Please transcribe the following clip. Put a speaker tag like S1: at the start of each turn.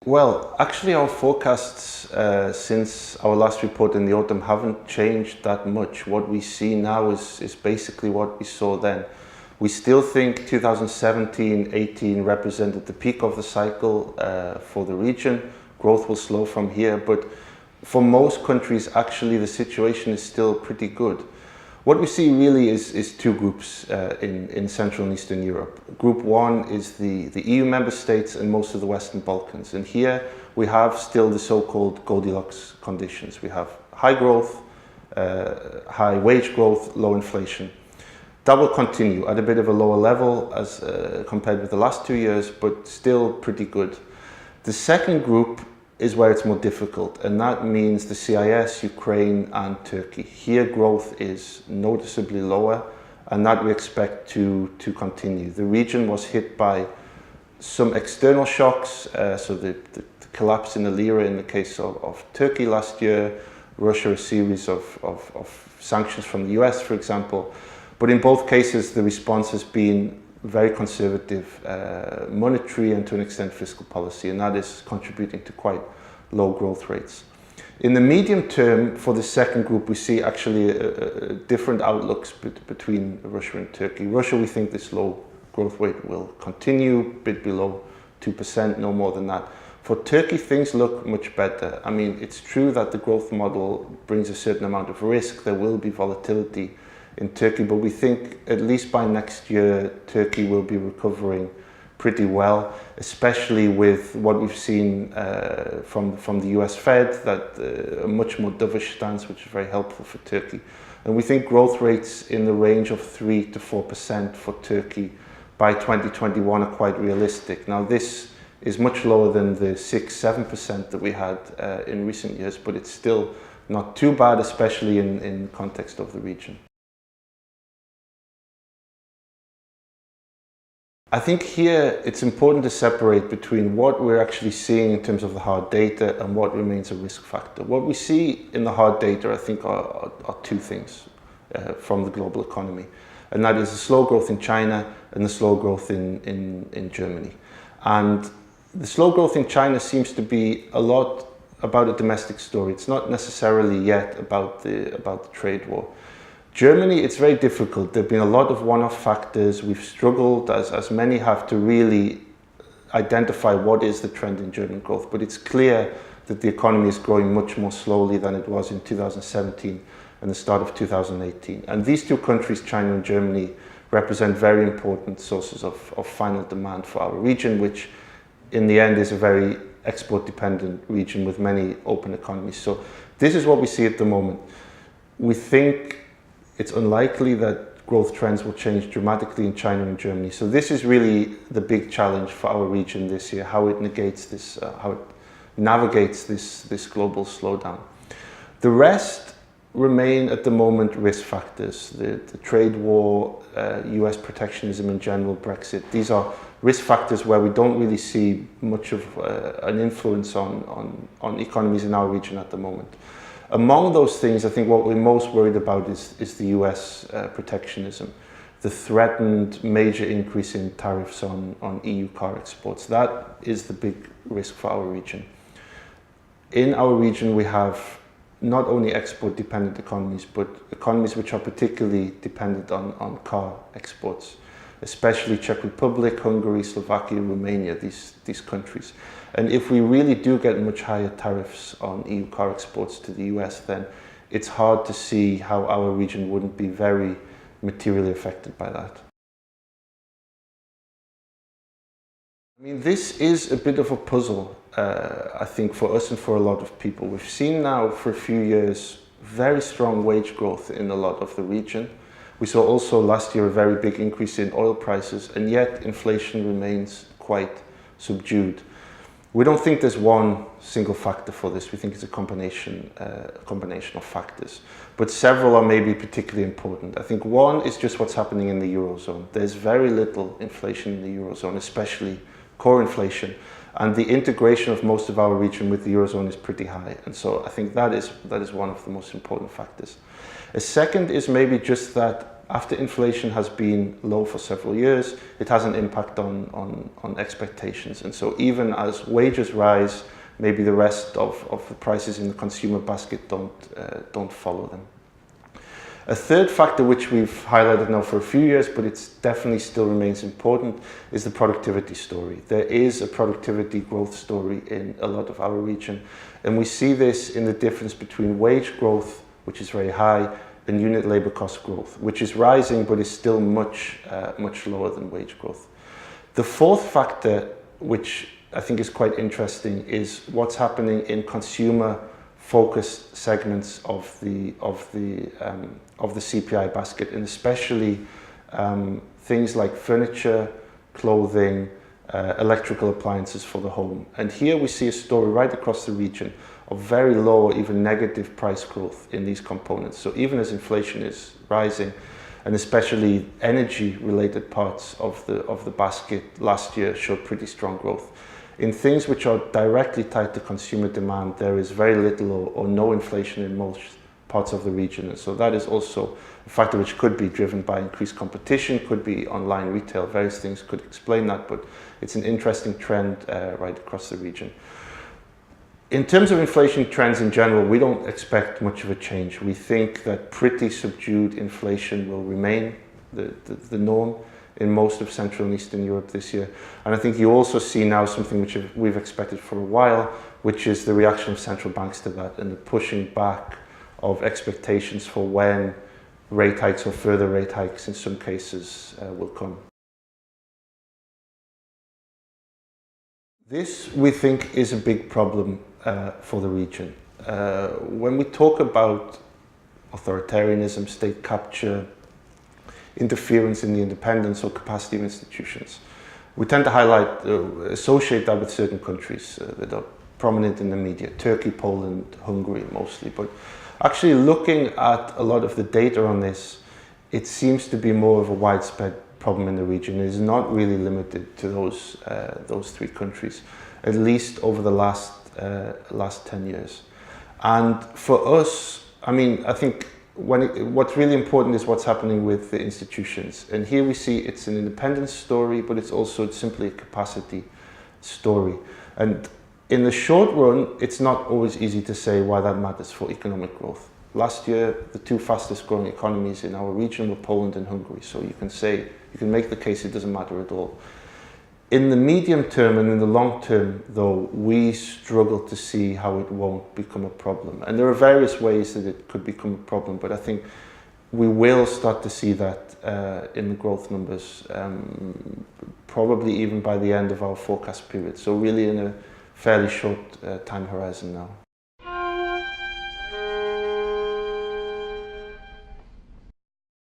S1: Well, actually our forecasts since our last report in the autumn haven't changed that much. What we see now is basically what we saw then. We still think 2017-18 represented the peak of the cycle for the region. Growth will slow from here, but for most countries actually the situation is still pretty good. What we see really is two groups in Central and Eastern Europe. Group one is the EU member states and most of the Western Balkans. And here we have still the so-called Goldilocks conditions. We have high growth, high wage growth, low inflation. That will continue at a bit of a lower level as compared with the last 2 years, but still pretty good. The second group is where it's more difficult, and that means the CIS, Ukraine and Turkey. Here growth is noticeably lower, and that we expect to continue. The region was hit by some external shocks, so the collapse in the lira in the case of Turkey last year, Russia a series of sanctions from the US, for example. But in both cases the response has been very conservative monetary and to an extent fiscal policy, and that is contributing to quite low growth rates. In the medium term, for the second group, we see actually different outlooks between Russia and Turkey. Russia, we think this low growth rate will continue, a bit below 2%, no more than that. For Turkey, things look much better. I mean, it's true that the growth model brings a certain amount of risk. There will be volatility in Turkey, but we think at least by next year Turkey will be recovering pretty well, especially with what we've seen from the US Fed, that a much more dovish stance, which is very helpful for Turkey. And we think growth rates in the range of 3 to 4% for Turkey by 2021 are quite realistic. Now this is much lower than the 6-7% that we had in recent years, but it's still not too bad, especially in the context of the region. I think here it's important to separate between what we're actually seeing in terms of the hard data and what remains a risk factor. What we see in the hard data, I think, are two things from the global economy, and that is the slow growth in China and the slow growth in Germany. And the slow growth in China seems to be a lot about a domestic story. It's not necessarily yet about the trade war. Germany, it's very difficult. There have been a lot of one-off factors. We've struggled, as many have, to really identify what is the trend in German growth. But it's clear that the economy is growing much more slowly than it was in 2017 and the start of 2018. And these two countries, China and Germany, represent very important sources of final demand for our region, which in the end is a very export-dependent region with many open economies. So this is what we see at the moment. We think it's unlikely that growth trends will change dramatically in China and Germany. So this is really the big challenge for our region this year, how it negates this, how it navigates this global slowdown. The rest remain at the moment risk factors. The trade war, US protectionism in general, Brexit. These are risk factors where we don't really see much of an influence on economies in our region at the moment. Among those things, I think what we're most worried about is the US protectionism, the threatened major increase in tariffs on EU car exports. That is the big risk for our region. In our region, we have not only export-dependent economies, but economies which are particularly dependent on car exports, especially Czech Republic, Hungary, Slovakia, Romania, these countries. And if we really do get much higher tariffs on EU car exports to the US, then it's hard to see how our region wouldn't be very materially affected by that. I mean, this is a bit of a puzzle, I think, for us and for a lot of people. We've seen now for a few years very strong wage growth in a lot of the region. We saw also last year a very big increase in oil prices, and yet inflation remains quite subdued. We don't think there's one single factor for this. We think it's a combination of factors, but several are maybe particularly important. I think one is just what's happening in the Eurozone. There's very little inflation in the Eurozone, especially core inflation, and the integration of most of our region with the Eurozone is pretty high. And so I think that is one of the most important factors. A second is maybe just that after inflation has been low for several years, it has an impact on expectations. And so even as wages rise, maybe the rest of the prices in the consumer basket don't follow them. A third factor which we've highlighted now for a few years, but it definitely still remains important, is the productivity story. There is a productivity growth story in a lot of our region, and we see this in the difference between wage growth, which is very high, and unit labour cost growth, which is rising but is still much lower than wage growth. The fourth factor, which I think is quite interesting, is what's happening in consumer-focused segments of the CPI basket, and especially things like furniture, clothing, electrical appliances for the home. And here we see a story right across the region of very low or even negative price growth in these components. So even as inflation is rising, and especially energy-related parts of the basket last year showed pretty strong growth. In things which are directly tied to consumer demand, there is very little or no inflation in most parts of the region. And so that is also a factor which could be driven by increased competition, could be online retail, various things could explain that, but it's an interesting trend right across the region. In terms of inflation trends in general, we don't expect much of a change. We think that pretty subdued inflation will remain the norm in most of Central and Eastern Europe this year. And I think you also see now something which we've expected for a while, which is the reaction of central banks to that and the pushing back of expectations for when rate hikes or further rate hikes in some cases will come. This, we think, is a big problem for the region. When we talk about authoritarianism, state capture, interference in the independence or capacity of institutions, we tend to associate that with certain countries that are prominent in the media, Turkey, Poland, Hungary mostly. But actually looking at a lot of the data on this, it seems to be more of a widespread problem in the region. It is not really limited to those three countries, at least over the last 10 years. And for us, I mean, I think what's really important is what's happening with the institutions. And here we see it's an independence story, but it's also simply a capacity story. And in the short run, it's not always easy to say why that matters for economic growth. Last year, the two fastest growing economies in our region were Poland and Hungary. So you can make the case it doesn't matter at all. In the medium term and in the long term, though, we struggle to see how it won't become a problem. And there are various ways that it could become a problem, but I think we will start to see that in the growth numbers, probably even by the end of our forecast period. So really in a fairly short time horizon now.